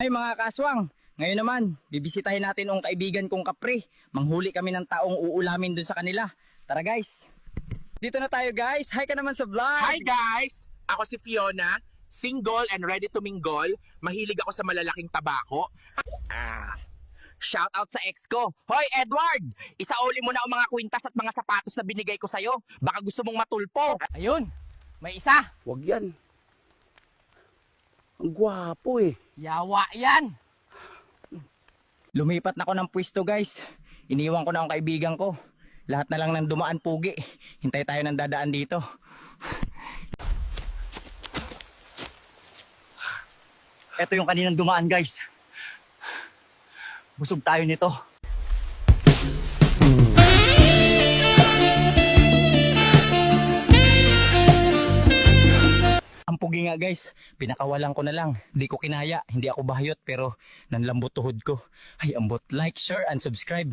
Ay mga kaswang, ngayon naman, bibisitahin natin ang kaibigan kong Kapre. Manghuli kami ng taong uulamin dun sa kanila. Tara guys! Dito na tayo guys! Hi ka naman sa vlog! Hi guys! Ako si Fiona, single and ready to mingle. Mahilig ako sa malalaking tabako. Shout out sa ex ko. Hoy Edward! Isauli mo na ang mga kwintas at mga sapatos na binigay ko sa'yo. Baka gusto mong matulpo. Ayun! May isa! Wag yan. Ang gwapo eh. Yawa yan! Lumipat na ako ng pwesto guys. Iniwan ko na ang kaibigan ko. Lahat na lang ng dumaan pugi. Hintay tayo ng dadaan dito. Ito yung kaninang dumaan guys. Busog tayo nito. Ang pugi nga guys, pinakawalan ko na lang. Di ko kinaya, hindi ako bahayot pero nanlambot tuhod ko. Ay ambot, like, share and subscribe.